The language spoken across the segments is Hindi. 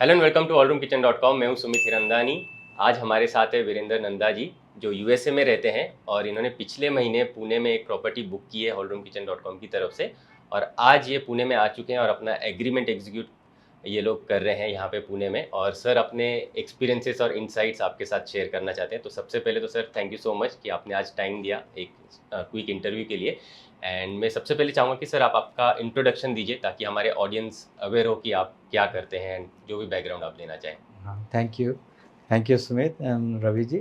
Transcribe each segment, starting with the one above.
Hello and welcome to allroomkitchen.com। मैं हूं सुमित हिरंदानी। आज हमारे साथ है वीरेंद्र नंदा जी, जो यूएसए में रहते हैं और इन्होंने पिछले महीने पुणे में एक प्रॉपर्टी बुक की है allroomkitchen.com की तरफ से, और आज ये पुणे में आ चुके हैं और अपना एग्रीमेंट एग्जीक्यूट ये लोग कर रहे हैं यहाँ पे पुणे में। और सर अपने एक्सपीरियंसेस और इनसाइट्स आपके साथ शेयर करना चाहते हैं। तो सबसे पहले तो sir thank you so much कि आपने आज टाइम दिया एक क्विक इंटरव्यू के लिए। एंड मैं सबसे पहले चाहूँगा कि सर आप आपका इंट्रोडक्शन दीजिए ताकि हमारे ऑडियंस अवेयर हो कि आप क्या करते हैं, जो भी बैकग्राउंड आप देना चाहें। हाँ, thank you Sumit and Ravi ji.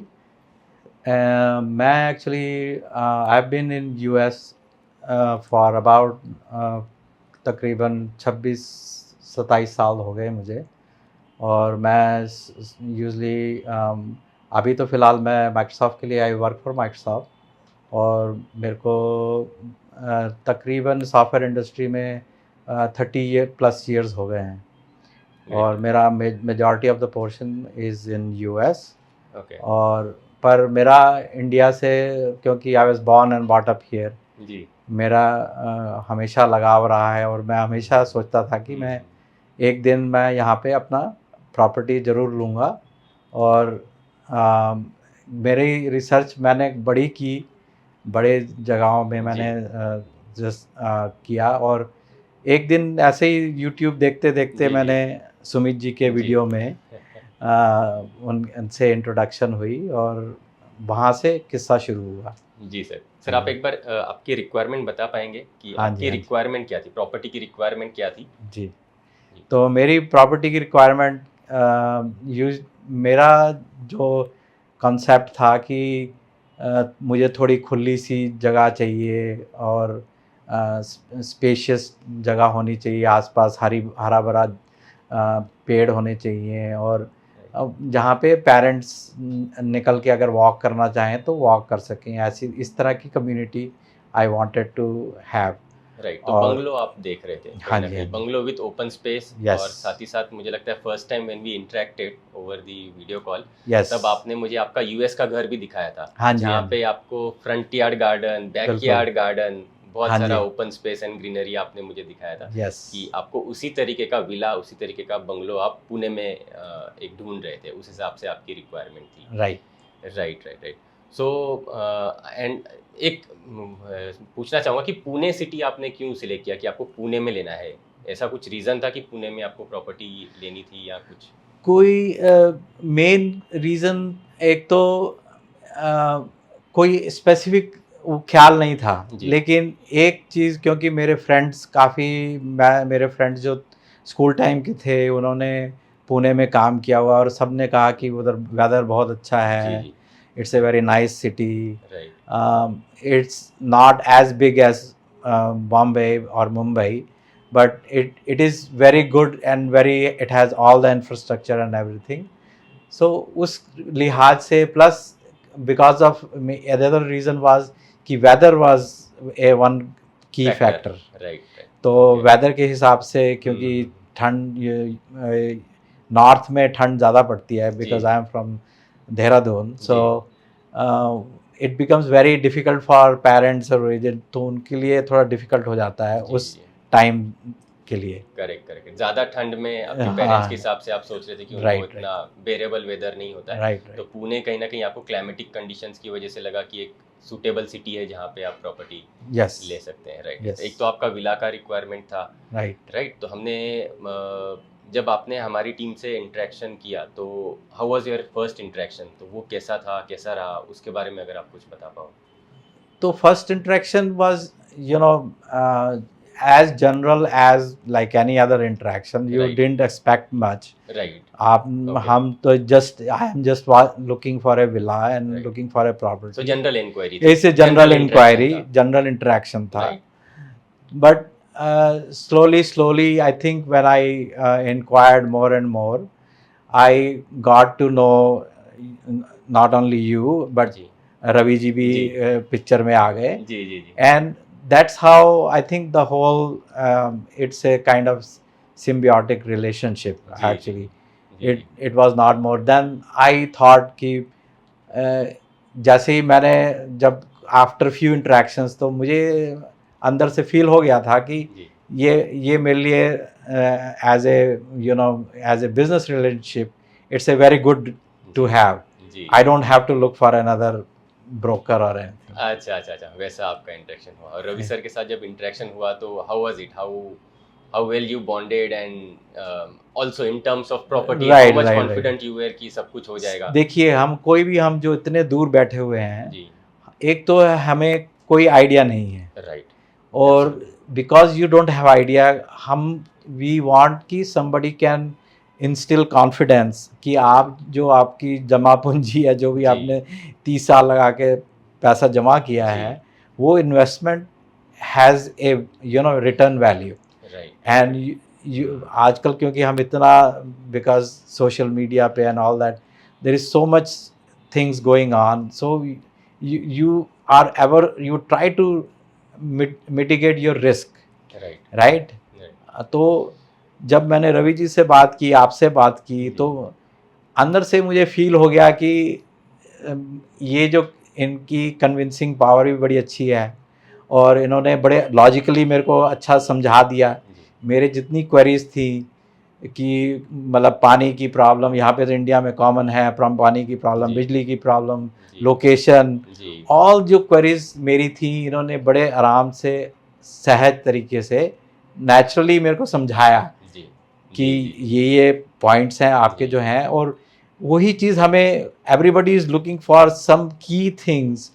मैं actually I have been in US for about तकरीबन 26-27 साल हो गए मुझे। और मैं यूजली अभी तो फ़िलहाल मैं माइक्रोसॉफ्ट के लिए आई वर्क फॉर माइक्रोसॉफ्ट, और मेरे को तकरीबन सॉफ्टवेयर इंडस्ट्री में 30+ ईयर्स हो गए हैं। और मेरा majority of the portion is in US. Okay और पर मेरा इंडिया से, क्योंकि I was born and brought up here, जी मेरा हमेशा लगाव रहा है। और मैं हमेशा सोचता था कि मैं एक दिन मैं यहाँ पे अपना प्रॉपर्टी ज़रूर लूँगा। और मेरी रिसर्च मैंने बड़ी की, बड़े जगहों में मैंने किया। और एक दिन ऐसे ही यूट्यूब देखते देखते मैंने सुमित जी के वीडियो में उनसे इंट्रोडक्शन हुई और वहाँ से किस्सा शुरू हुआ। जी सर आप एक बार आपकी रिक्वायरमेंट बता पाएंगे कि आपकी रिक्वायरमेंट क्या थी, प्रॉपर्टी की रिक्वायरमेंट क्या थी? जी, तो मेरी प्रॉपर्टी की रिक्वायरमेंट मेरा जो कॉन्सेप्ट था कि मुझे थोड़ी खुली सी जगह चाहिए और स्पेशियस जगह होनी चाहिए, आसपास हरा भरा पेड़ होने चाहिए, और जहाँ पे पेरेंट्स निकल के अगर वॉक करना चाहें तो वॉक कर सकें। ऐसी इस तरह की community I wanted to have. Right, तो बंगलो आप देख रहे थे कहीं ना कहीं, बंगलो विद ओपन स्पेस। और साथ ही साथ मुझे लगता है first time when we interacted over the video call, तब आपने मुझे आपका यूएस का घर भी दिखाया था, जहाँ पे आपको front yard garden, backyard garden, बहुत सारा ओपन स्पेस एंड ग्रीनरी आपने मुझे दिखाया था। कि आपको उसी तरीके का विला, उसी तरीके का बंगलो आप पुणे में एक ढूंढ रहे थे, उस हिसाब से आपकी रिक्वायरमेंट थी। राइट। सो एंड एक पूछना चाहूँगा कि पुणे सिटी आपने क्यों सिलेक्ट किया कि आपको पुणे में लेना है? ऐसा कुछ रीज़न था कि पुणे में आपको प्रॉपर्टी लेनी थी या कुछ? कोई मेन रीज़न एक तो कोई स्पेसिफिक ख्याल नहीं था, लेकिन एक चीज़, क्योंकि मेरे फ्रेंड्स मेरे फ्रेंड्स जो स्कूल टाइम के थे, उन्होंने पुणे में काम किया हुआ, और सब ने कहा कि उधर वेदर बहुत अच्छा है, it's a very nice city, it's not as big as Bombay और Mumbai, but it is very good and it has all the infrastructure and everything. So उस लिहाज से, plus because of another reason was कि weather was a one key factor. तो weather के हिसाब से, क्योंकि ठंड नॉर्थ में ठंड ज़्यादा पड़ती है, because I am from Dehradun, so it becomes very difficult for parents और agent, तो उनके लिए थोड़ा डिफ़िकल्ट हो जाता है उस टाइम के लिए। करेक्ट। ज़्यादा ठंड में अपने पेरेंट्स के हिसाब से आप सोच रहे थे कि उनको इतना बेरेबल वेदर नहीं होता है। तो पुणे कहीं ना कहीं आपको क्लाइमेटिक कंडीशंस की वजह से लगा कि एक सूटेबल सिटी है जहाँ पे आप प्रॉपर्टी ले सकते हैं। राइट, एक तो आपका विला का रिक्वायरमेंट था। राइट, तो हमने जब आपने हमारी टीम से इंटरेक्शन किया तो how was your first interaction? तो वो कैसा था, कैसा रहा, उसके बारे में अगर आप कुछ बता पाओ। तो first interaction was as general as like any other interaction. You didn't expect much. हम तो I am just looking for a villa and looking for a property. So general inquiry. ऐसे general inquiry, general interaction था. But slowly, I think when I inquired more and more, I got to know not only you but Ravi ji भी पिक्चर में आ गए, and that's how I think the whole it's a kind of symbiotic relationship actually. It was not more than I thought कि जैसे ही मैंने जब after few interactions तो मुझे अंदर से फील हो गया था कि ये मेरे लिए as a business relationship it's a very good to have. I don't have to look for another broker और एनीथिंग. अच्छा, वैसा आपका इंटरेक्शन हुआ. और रवि सर के साथ जब इंटरेक्शन हुआ तो how was it, how well you bonded and also in terms of property, how much confident you were कि सब कुछ हो जाएगा? देखिए, हम जो इतने दूर बैठे हुए हैं जी, एक तो हमें कोई आइडिया नहीं है, राइट, और because you don't have idea, we want कि somebody कैन इंस्टिल कॉन्फिडेंस कि आप जो आपकी जमा पूंजी है, जो भी आपने 30 साल लगा के पैसा जमा किया है, वो investment has a return value. And आजकल क्योंकि हम इतना, बिकॉज सोशल मीडिया पे and all that, there is so much things going on, so you try to mitigate your risk, right? तो जब मैंने रवि जी से बात की, आपसे बात की, तो अंदर से मुझे फील हो गया कि ये जो इनकी कन्विंसिंग पावर भी बड़ी अच्छी है, और इन्होंने बड़े लॉजिकली मेरे को अच्छा समझा दिया. मेरे जितनी क्वेरीज थी कि मतलब पानी की प्रॉब्लम यहाँ पे तो इंडिया में कॉमन है, पानी की प्रॉब्लम, बिजली की प्रॉब्लम, लोकेशन, ऑल जो क्वेरीज मेरी थी, इन्होंने बड़े आराम से, सहज तरीके से, नेचुरली मेरे को समझाया कि ये पॉइंट्स हैं आपके जो हैं. और वही चीज़ हमें, everybody is looking for some key things,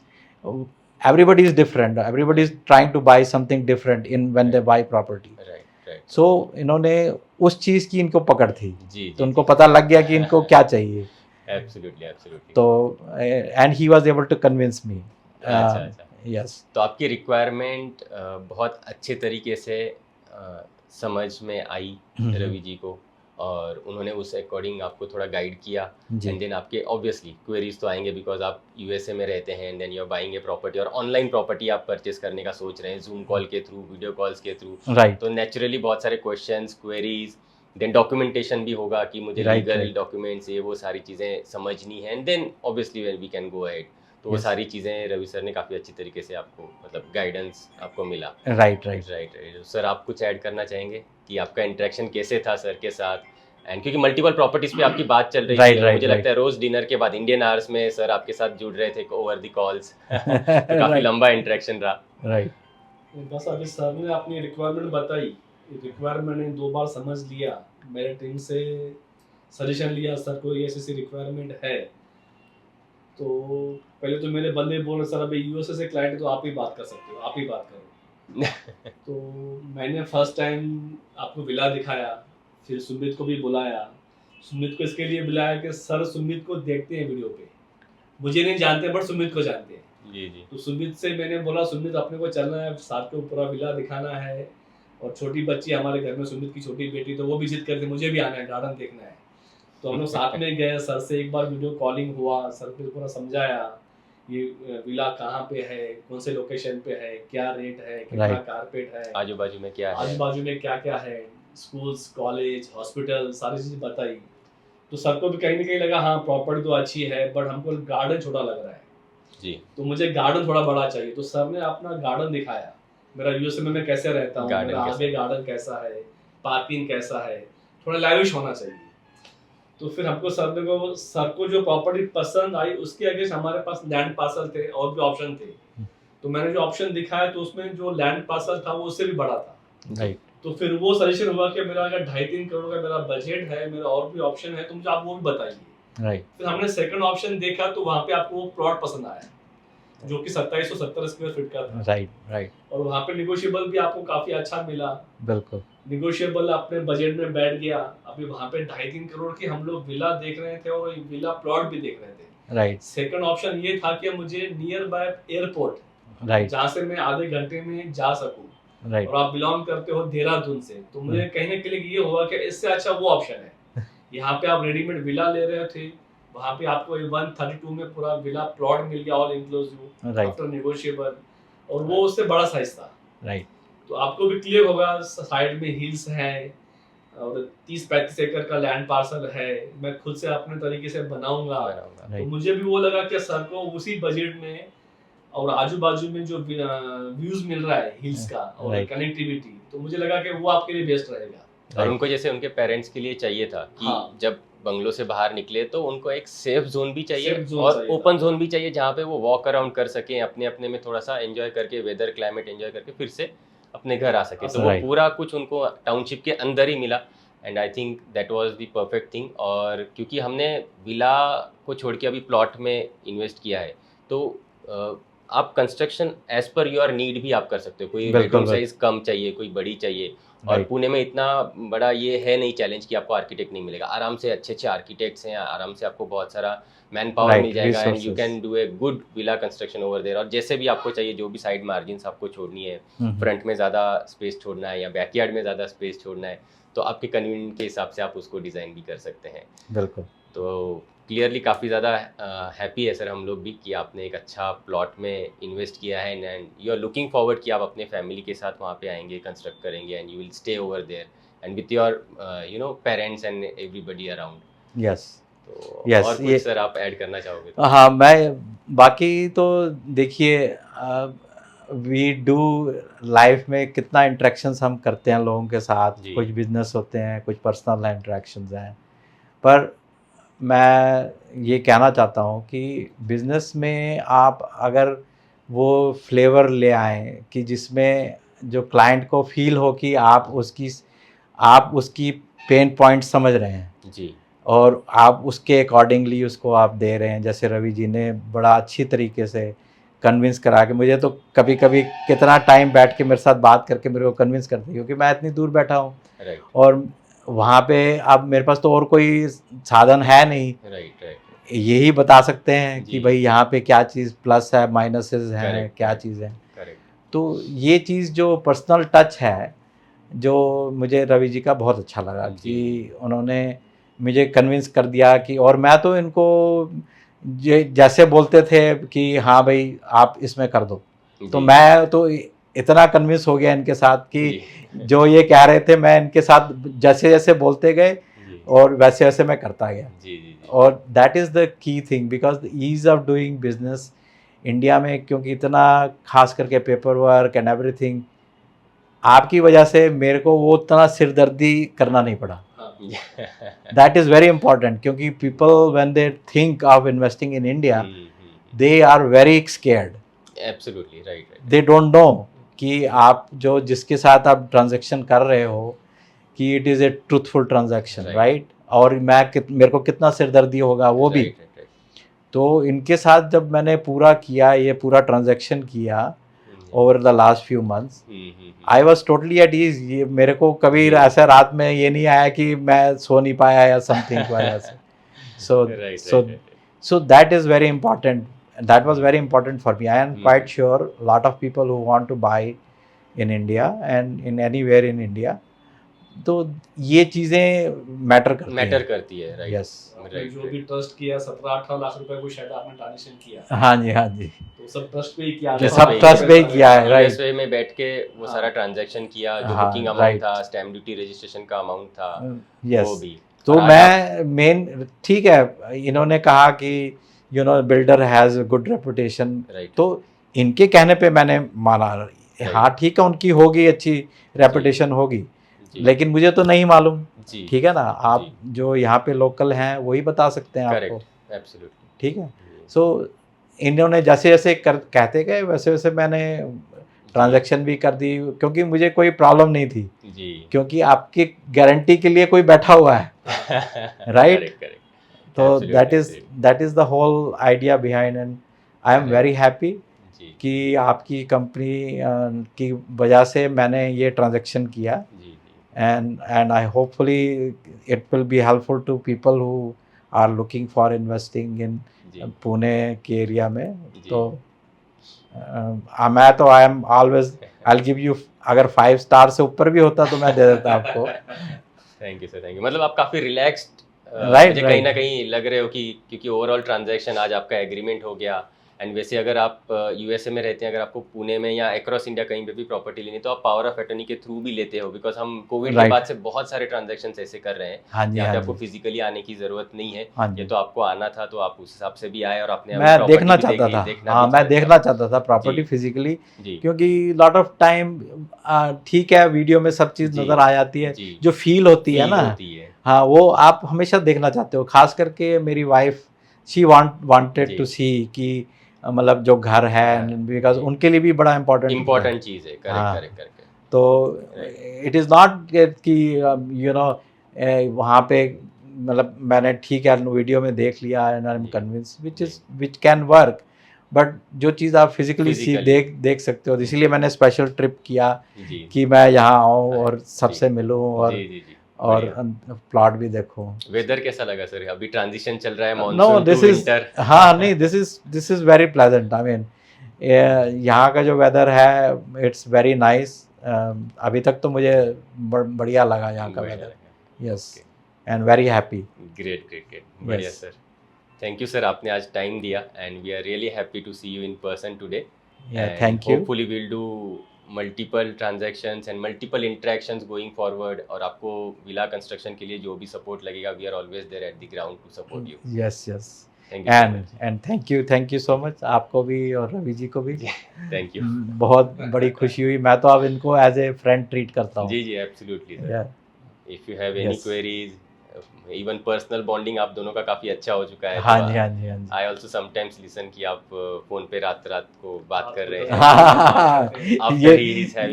everybody is different, everybody is trying to buy something different in when they buy property. So इन्होंने उस चीज़ की इनको पकड़ थी, तो उनको पता लग गया कि इनको क्या चाहिए. Absolutely. तो and he was able to convince me. Yes. तो आपकी रिक्वायरमेंट बहुत अच्छे तरीके से समझ में आई रवि जी को, और उन्होंने उस अकॉर्डिंग आपको थोड़ा गाइड किया. एंड देन आपके ऑब्वियसली क्वेरीज तो आएंगे, बिकॉज आप यूएसए में रहते हैं, and then you are buying a property, और ऑनलाइन प्रॉपर्टी आप परचेस करने का सोच रहे हैं, जूम कॉल के थ्रू, वीडियो कॉल्स के थ्रू, राइट. तो नेचुरली बहुत सारे क्वेश्चंस, क्वेरीज, देन डॉक्यूमेंटेशन भी होगा कि मुझे लीगल डॉक्यूमेंट्स, ये वो सारी चीज़ें समझनी है, and then obviously we can go ahead. तो वो सारी चीज़ें रवि सर ने काफ़ी अच्छी तरीके से आपको, मतलब गाइडेंस आपको मिला. राइट. सर, आप कुछ ऐड करना चाहेंगे कि आपका इंटरेक्शन कैसे था सर के साथ? एंड क्योंकि मल्टीपल प्रॉपर्टीज पे आपकी बात चल रही है, मुझे लगता है रोज डिनर के बाद इंडियन आवर्स में सर आपके साथ जुड़ रहे थे ओवर द कॉल्स. तो काफी लंबा इंटरेक्शन रहा. राइट. बस अभी सर ने अपनी रिक्वायरमेंट बताई, रिक्वायरमेंट ने 2 बार समझ लिया, मेरे टीम से सजेशन लिया, सर को ये ऐसी रिक्वायरमेंट है. तो पहले तो मेरे बंदे बोल रहे, सर अभी यूएसए से क्लाइंट है तो आप ही बात कर सकते हो, आप ही बात करो. तो मैंने फर्स्ट टाइम आपको विला दिखाया, फिर सुमित को भी बुलाया. सुमित को इसके लिए बुलाया कि सर सुमित को देखते हैं वीडियो पे, मुझे नहीं जानते बट सुमित को जानते हैं. जी. तो सुमित से मैंने बोला, सुमित अपने को चलना है, साथ में पूरा विला दिखाना है, और छोटी बच्ची हमारे घर में, सुमित की छोटी बेटी, तो वो भी जिद करती मुझे भी आना है, गार्डन देखना है. तो हम लोग साथ में गए, सर से एक बार वीडियो कॉलिंग हुआ, सर को पूरा समझाया ये विला कहाँ पे है, कौन से लोकेशन पे है, क्या रेट है, कितना कारपेट है, आजू बाजू में क्या है, आजू बाजू में क्या क्या है, स्कूल्स, कॉलेज, हॉस्पिटल, सारी चीज़ बताई. तो सर को भी कहीं ना कहीं लगा हाँ प्रॉपर्टी तो अच्छी है, बट हमको गार्डन छोटा लग रहा है जी, तो मुझे गार्डन थोड़ा बड़ा चाहिए. तो सर ने अपना गार्डन दिखाया, मेरा यूएसए में मैं कैसे रहता हूँ, मेरा आगे गार्डन कैसा है, पार्किंग कैसा है, थोड़ा लाविश होना चाहिए. तो फिर हमको सर को जो प्रॉपर्टी पसंद आई, उसके अगेंस्ट हमारे पास लैंड पार्सल थे और भी ऑप्शन थे. तो मैंने जो ऑप्शन दिखाया तो उसमें जो लैंड पार्सल था वो उससे भी बड़ा था. राइट. तो फिर वो सजेशन हुआ कि मेरा अगर 2.5-3 करोड़ का मेरा बजट है, मेरा और भी ऑप्शन है, तो मुझे आप वो भी बताइए. राइट. फिर हमने सेकंड ऑप्शन देखा, तो वहाँ पे आपको वो प्लॉट पसंद आया जो कि 2770 स्क्वायर फीट का था. राइट. और वहाँ पे निगोशिएबल भी आपको काफी अच्छा मिला. बिल्कुल निगोशिएबल अपने बजट में बैठ गया. अभी वहाँ पे 2.5-3 करोड़ की हम लोग विला देख रहे थे और विला प्लॉट भी देख रहे थे. राइट. सेकंड ऑप्शन ये था कि मुझे नियर बाय एयरपोर्ट, राइट, जहाँ से मैं आधे घंटे में जा सकूं. राइट. और आप बिलोंग करते हो देहरादून से, तो मुझे कहने के लिए ये हुआ कि इससे अच्छा वो ऑप्शन है. यहाँ पे आप रेडीमेड विला ले रहे थे, वहाँ पे आपको 132 में पूरा विला प्लॉट मिल गया, ऑल इंक्लूसिव, आफ्टर नेगोशिएबल, और वो उससे बड़ा साइज था. राइट. तो आपको भी क्लियर होगा, साइड में हिल्स है और 30-35 एकड़ का लैंड पार्सल है, मैं खुद से अपने तरीके से बनाऊंगा. तो मुझे भी वो लगा कि सर को उसी बजट में और आजू बाजू में जो व्यूज मिल रहा है हिल्स का और कनेक्टिविटी, तो मुझे लगा कि वो आपके लिए बेस्ट रहेगा। और उनको जैसे उनके पेरेंट्स के लिए चाहिए था कि जब बंगलो से बाहर निकले तो उनको एक सेफ जोन भी चाहिए और ओपन जोन भी चाहिए जहाँ पे वो वॉक अराउंड कर सके, अपने अपने में थोड़ा सा एंजॉय करके, वेदर क्लाइमेट एंजॉय करके फिर से अपने घर आ सके। तो वो पूरा कुछ उनको टाउनशिप के अंदर ही मिला and I think that was the perfect thing. और क्योंकि हमने विला को छोड़ के अभी प्लॉट में इन्वेस्ट किया है तो आप construction as per your need भी आप कर सकते हो। कोई बेडरूम साइज कम चाहिए, कोई बड़ी चाहिए, और पुणे में इतना बड़ा ये है नहीं चैलेंज कि आपको आर्किटेक्ट नहीं मिलेगा। आराम से अच्छे अच्छे आर्किटेक्ट्स हैं, आराम से आपको बहुत सारा मैन पावर मिल जाएगा and you can do a good villa construction over there. और जैसे भी आपको चाहिए, जो भी साइड मार्जिन्स आपको छोड़नी है, फ्रंट में ज़्यादा स्पेस छोड़ना है या बैकयार्ड में ज़्यादा स्पेस छोड़ना है, तो आपके कन्वीनियंट के हिसाब से आप उसको डिज़ाइन भी कर सकते हैं। बिल्कुल। तो क्लियरली काफ़ी ज़्यादा हैप्पी है सर हम लोग भी कि आपने एक अच्छा प्लॉट में इन्वेस्ट किया है and you are looking forward कि आप अपने फैमिली के साथ वहाँ पे आएंगे, कंस्ट्रक्ट करेंगे and you will stay over there and with your you know parents and everybody around. Yes. तो yes, और कुछ सर आप ऐड करना चाहोगे तो? हाँ, मैं बाकी तो देखिए वी डू लाइफ में कितना इंटरेक्शंस हम करते हैं लोगों के साथ, कुछ बिजनेस होते हैं, कुछ पर्सनल इंटरेक्शंस हैं, पर मैं ये कहना चाहता हूँ कि बिज़नेस में आप अगर वो फ्लेवर ले आएँ कि जिसमें जो क्लाइंट को फील हो कि आप उसकी पेन पॉइंट समझ रहे हैं जी, और आप उसके अकॉर्डिंगली उसको आप दे रहे हैं। जैसे रवि जी ने बड़ा अच्छी तरीके से कन्विंस करा के, मुझे तो कभी कभी कितना टाइम बैठ के मेरे साथ बात करके मेरे को कन्विंस करते, क्योंकि मैं इतनी दूर बैठा हूँ और वहाँ पे अब मेरे पास तो और कोई साधन है नहीं। यही बता सकते हैं कि भाई यहाँ पे क्या चीज़ प्लस है, माइनसेस हैं, क्या चीज़ है। तो ये चीज़ जो पर्सनल टच है, जो मुझे रवि जी का बहुत अच्छा लगा कि उन्होंने मुझे कन्विंस कर दिया कि, और मैं तो इनको जैसे बोलते थे कि हाँ भाई आप इसमें कर दो, तो मैं तो इतना कन्विंस हो गया इनके साथ कि जो ये कह रहे थे मैं इनके साथ जैसे जैसे बोलते गए और वैसे वैसे मैं करता गया। और that is the key thing, because the ease of doing business India में, क्योंकि इतना खास करके पेपर वर्क एंड एवरीथिंग, आपकी वजह से मेरे को वो उतना सिरदर्दी करना नहीं पड़ा। दैट इज़ वेरी इंपॉर्टेंट, क्योंकि people when they think of investing in India they are very scared. Absolutely right. They don't know कि आप जो जिसके साथ आप ट्रांजैक्शन कर रहे हो कि it is a truthful transaction, right, और मेरे को कितना सिरदर्दी होगा वो भी। तो इनके साथ जब मैंने पूरा किया, ये पूरा ट्रांजैक्शन किया over the last few months, I was totally at ease. ये मेरे को कभी ऐसा रात में ये नहीं आया कि मैं सो नहीं पाया या समथिंग वजह से। So that is very important. That was very important for me. I am quite sure a lot of people who want to buy in India and in anywhere in India, तो ये चीज़ें मैटर करती है, राइट। यस, जो भी ट्रस्ट किया 17-18 लाख रुपए को शायद आपने ट्रांजेक्शन किया। हाँ जी, हाँ जी, तो सब ट्रस्ट पे ही किया, सब ट्रस्ट पे ही किया है, राइट। यूएसए में बैठ के वो सारा ट्रांजैक्शन किया, जो बुकिंग अमाउंट था, स्टैम्प ड्यूटी रजिस्ट्रेशन का अमाउंट था, वो भी। तो मैं मेन, ठीक है, इन्होंने कहा कि you know builder has a good reputation, तो इनके कहने पे मैंने माना, हाँ ठीक है, उनकी होगी, अच्छी रेपुटेशन होगी, लेकिन मुझे तो नहीं मालूम, ठीक है ना। आप जो यहाँ पे लोकल हैं वही बता सकते हैं आपको, एब्सोल्युटली, ठीक है। सो इन्होंने जैसे जैसे कहते गए वैसे वैसे मैंने ट्रांजैक्शन भी कर दी, क्योंकि मुझे कोई प्रॉब्लम नहीं थी जी, क्योंकि आपकी गारंटी के लिए कोई बैठा हुआ है, राइट। तो that is the whole idea behind, and I am very happy कि आपकी कंपनी की वजह से मैंने ये ट्रांजैक्शन किया, and I hopefully it will be helpful to people who are looking for investing in Pune के एरिया में। तो मैं तो I am always, I will give you, अगर 5 स्टार से ऊपर भी होता तो मैं दे देता आपको। Thank you sir, thank you. मतलब आप काफ़ी रिलैक्स्ड मुझे कहीं ना कहीं लग रहे हो कि क्योंकि ओवरऑल ट्रांजैक्शन आज आपका एग्रीमेंट हो गया एंड वैसे अगर आप यूएसए में रहते हैं, अगर आपको पुणे में या अक्रॉस इंडिया कहीं पे भी प्रॉपर्टी लेनी तो आप पावर ऑफ अटर्नी के थ्रू भी लेते हो, बिकॉज हम कोविड के बाद से बहुत सारे ट्रांजैक्शंस ऐसे कर रहे हैं यहाँ पे आपको फिजिकली आने की जरूरत नहीं है। ये तो आपको आना था तो आप उस हिसाब से भी आए और आपने मैं देखना चाहता था, हाँ मैं देखना चाहता था प्रॉपर्टी फिजिकली, क्योंकि लॉट ऑफ टाइम ठीक है वीडियो में सब चीज नजर आ जाती है, जो फील होती है ना, हाँ वो आप हमेशा देखना चाहते हो। खास करके मेरी वाइफ शी वांटेड टू सी कि मतलब जो घर है, बिकॉज उनके लिए भी बड़ा इम्पोर्टेंट चीज़ है। करेक्ट। तो इट इज़ नॉट कि यू नो वहाँ पे मतलब मैंने ठीक है वीडियो में देख लिया and I am convince which can work, but जो चीज़ आप फिजिकली देख सकते हो, इसीलिए मैंने स्पेशल ट्रिप किया कि मैं यहाँ आऊँ और सबसे मिलूँ और प्लॉट भी देखो। वेदर कैसा लगा सर? अभी ट्रांजिशन चल रहा है मॉनसून टू विंटर। हाँ नहीं, this is very pleasant. I mean यहाँ का जो वेदर है इट्स वेरी नाइस। अभी तक तो मुझे बढ़िया लगा यहाँ का weather. Yes and very happy. Great बढ़िया सर, थैंक यू सर, आपने आज टाइम दिया and we are really happy to see you in person today. Thank you. Hopefully we will do multiple transactions and multiple interactions going forward, और आपको विला कंस्ट्रक्शन के लिए जो भी सपोर्ट लगेगा we are always there at the ground to support you. Yes and thank you so much, आपको भी और रवि जी को भी थैंक यू। बहुत बड़ी खुशी हुई, मैं तो अब इनको एज ए फ्रेंड ट्रीट करता हूँ। जी absolutely sir. If you have any queries, even personal bonding आप दोनों का काफी अच्छा हो चुका है। हाँ जी। आई ऑल्सो समटाइम्स लिसन कि आप फोन पे रात को बात कर रहे हैं।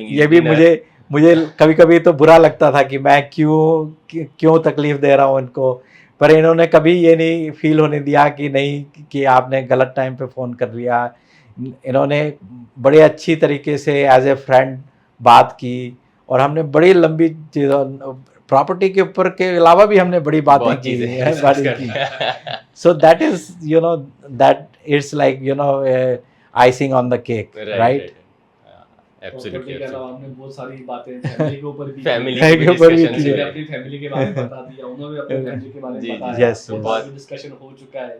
ये भी मुझे कभी कभी तो बुरा लगता था कि मैं क्यों तकलीफ दे रहा हूँ इनको, पर इन्होंने कभी ये नहीं फील होने दिया कि नहीं कि आपने गलत टाइम पे फ़ोन कर लिया। इन्होंने बड़े अच्छी तरीके से एज ए फ्रेंड बात की और हमने बड़ी लंबी प्रॉपर्टी के ऊपर के अलावा भी हमने बड़ी बातें की। So that is that it's like icing on the cake, right? Absolutely हमने बहुत सारी बातें फैमिली के ऊपर भी अपनी फैमिली के बारे में बता दिया, उन्होंने अपनी फैमिली के बारे में बताया। बहुत डिस्कशन हो चुका है।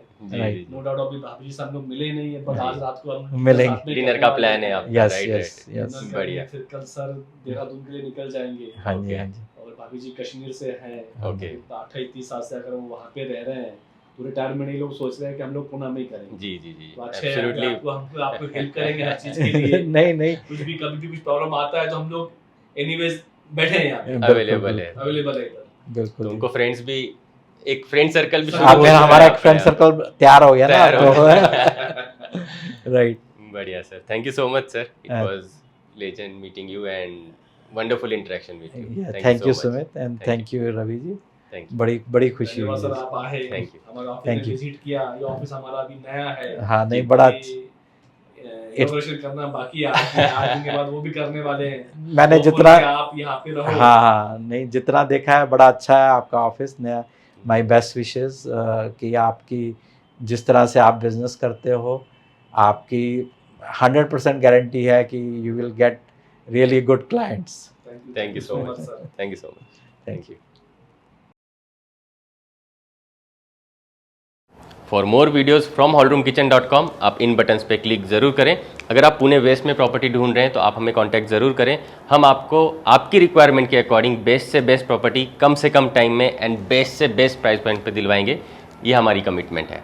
नो डाउट अभी भाभी जी से हम लोग मिले नहीं है, बट आज रात को हम मिलेंगे, डिनर का प्लान है आपका। यस बढ़िया। फिर कल सर देहरादून के लिए निकल जाएंगे। हाँ जी। और भाभी जी कश्मीर से हैं। ओके। 28 साल से अगर वो वहाँ पे रह रहे हैं तो रिटायरमेंट ये लोग सोच रहे हैं कि हम लोग पुणे में ही करेंगे। जी एब्सोल्युटली। आपको हेल्प करेंगे हर चीज के लिए। नहीं कुछ भी कभी भी कुछ प्रॉब्लम आता है तो हम लोग एनीवेज बैठे हैं यहाँ पे, अवेलेबल है बिल्कुल। तो उनको फ्रेंड्स भी, एक फ्रेंड सर्कल भी हमारा एक फ्रेंड सर्कल तैयार हो गया ना, राइट। बढ़िया sir, thank you so much sir, it was legend meeting you and wonderful interaction with you. Thank you Sumit and thank you Ravi ji, बड़ी खुशी हुई सर आप आए, हमारा ऑफिस विजिट किया। ये ऑफिस हमारा अभी नया है। हाँ नहीं, बड़ा इनॉग्रेशन करना बाकी है, 8 दिन के बाद वो भी करने वाले हैं। मैंने जितना आप यहाँ पे रहो। हाँ नहीं, जितना देखा है बड़ा अच्छा है आपका ऑफिस नया। माय बेस्ट विशेस कि आपकी जिस तरह से आप बिजनेस करते हो, आपकी 100% गारंटी है कि you will get really good clients. Thank you so much sir, thank you so much, thank you. For more videos from hallroomkitchen.com आप इन बटन्स पे क्लिक ज़रूर करें। अगर आप पुणे वेस्ट में प्रॉपर्टी ढूंढ रहे हैं तो आप हमें कांटेक्ट ज़रूर करें। हम आपको आपकी रिक्वायरमेंट के अकॉर्डिंग बेस्ट से बेस्ट प्रॉपर्टी कम से कम टाइम में एंड बेस्ट से बेस्ट प्राइस पॉइंट पे दिलवाएंगे। ये हमारी कमिटमेंट है।